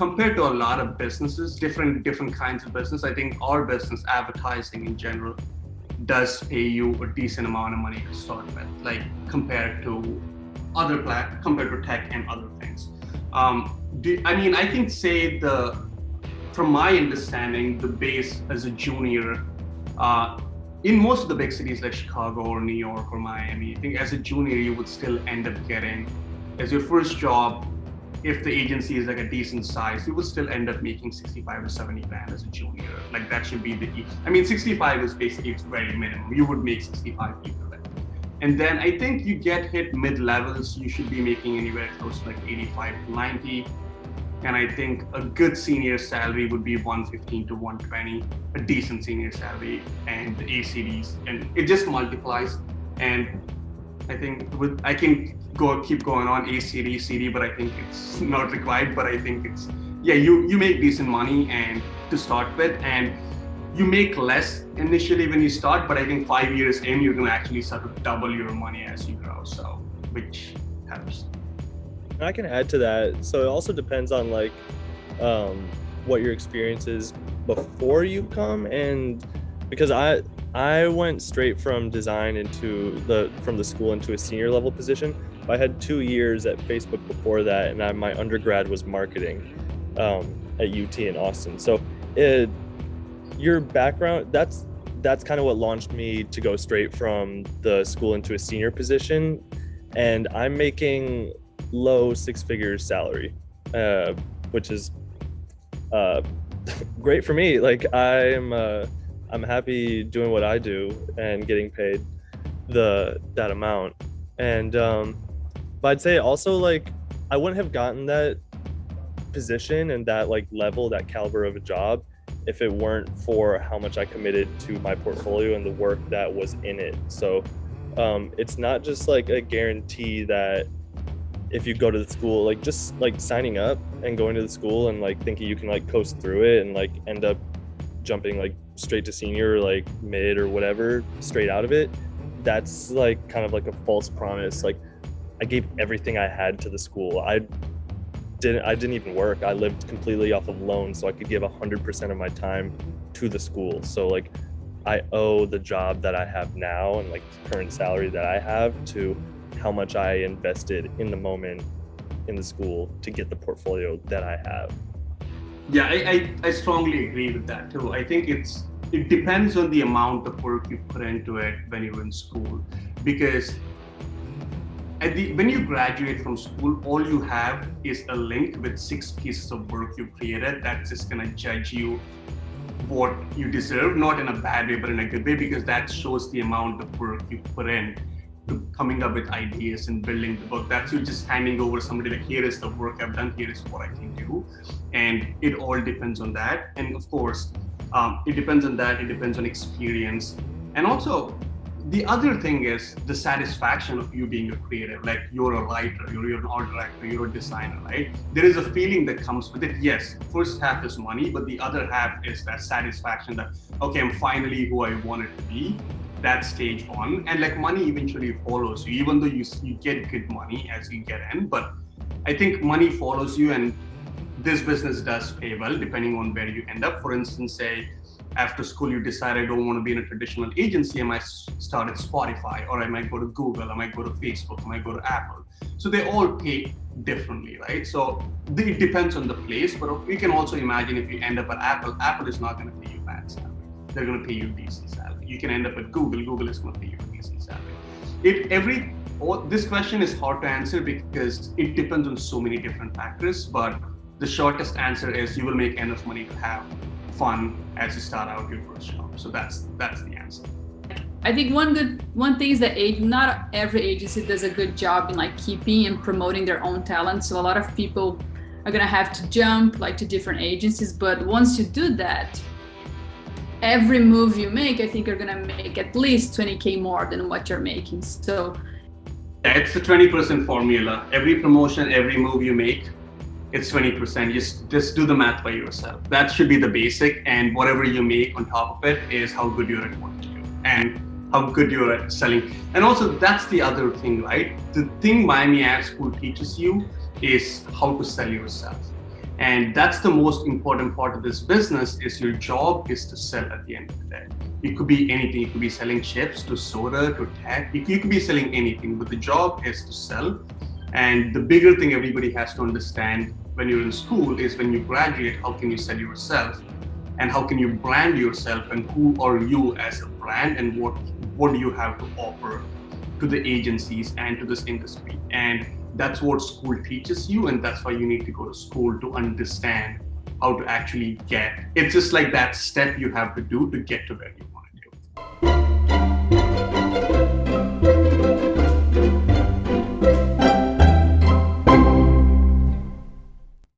compared to a lot of businesses, different kinds of business, I think our business, advertising in general, does pay you a decent amount of money to start with, like compared to compared to tech and other things. I think from my understanding, the base as a junior, in most of the big cities like Chicago or New York or Miami, I think as a junior, you would still end up getting, as your first job, if the agency is like a decent size, you would still end up making 65 or 70 grand as a junior. Like that should be 65 is basically, it's very minimum. You would make 65 equivalent. And then I think you get hit mid-levels, you should be making anywhere close to like 85 to 90. And I think a good senior salary would be 115 to 120, a decent senior salary, and the ACDs, and it just multiplies. And I think I can keep going on ACD, CD, but I think it's not required. But I think it's, you make decent money and to start with, and you make less initially when you start, but I think 5 years in, you're gonna actually sort of double your money as you grow, so which helps. I can add to that. So it also depends on like what your experience is before you come, and because I went straight from design from the school into a senior level position. I had 2 years at Facebook before that, and my undergrad was marketing at UT in Austin. So your background, that's kind of what launched me to go straight from the school into a senior position, and I'm making low six-figure salary, which is great for me. Like I'm happy doing what I do and getting paid that amount. And but I'd say also, like, I wouldn't have gotten that position and that like level, that caliber of a job, if it weren't for how much I committed to my portfolio and the work that was in it. So it's not just like a guarantee that if you go to the school, like just like signing up and going to the school and like thinking you can like coast through it and like end up jumping like straight to senior, like mid or whatever, straight out of it. That's like kind of like a false promise. Like I gave everything I had to the school. I didn't even work. I lived completely off of loans, so I could give 100% of my time to the school. So like I owe the job that I have now and like the current salary that I have to how much I invested in the moment in the school to get the portfolio that I have. Yeah, I strongly agree with that too. I think it depends on the amount of work you put into it when you're in school, because when you graduate from school, all you have is a link with 6 pieces of work you created that's just gonna judge you what you deserve, not in a bad way, but in a good way, because that shows the amount of work you put in to coming up with ideas and building the book. That's you just handing over somebody like, here is the work I've done, here is what I can do. And it all depends on that. And of course, it depends on that, it depends on experience. And also, the other thing is the satisfaction of you being a creative, like you're a writer, you're an art director, you're a designer, right? There is a feeling that comes with it. Yes, first half is money, but the other half is that satisfaction that, okay, I'm finally who I wanted to be. That's stage one. And like money eventually follows you, even though you get good money as you get in, but I think money follows you, and this business does pay well depending on where you end up. For instance, say, after school, you decide I don't want to be in a traditional agency, I might start at Spotify, or I might go to Google, I might go to Facebook, I might go to Apple. So they all pay differently, right? So it depends on the place, but we can also imagine if you end up at Apple is not going to pay you bad salary. They're going to pay you decent salary. You can end up at Google is going to pay you a decent salary. This question is hard to answer because it depends on so many different factors, but the shortest answer is you will make enough money to have fun as you start out your first job. So that's the answer. I think one thing is that not every agency does a good job in like keeping and promoting their own talent. So a lot of people are gonna have to jump like to different agencies. But once you do that, every move you make, I think you're gonna make at least 20K more than what you're making. So yeah, it's the 20% formula. Every promotion, every move you make, it's 20%. Just do the math by yourself. That should be the basic, and whatever you make on top of it is how good you're at what you do and how good you're at selling. And also, that's the other thing, right? The thing Miami Ad School teaches you is how to sell yourself. And that's the most important part of this business is your job is to sell at the end of the day. It could be anything. It could be selling chips to soda to tech. You could be selling anything, but the job is to sell. And the bigger thing everybody has to understand when you're in school is when you graduate, how can you sell yourself? And how can you brand yourself, and who are you as a brand, and what do you have to offer to the agencies and to this industry? And that's what school teaches you, and that's why you need to go to school to understand how to actually get. It's just like that step you have to do to get to where you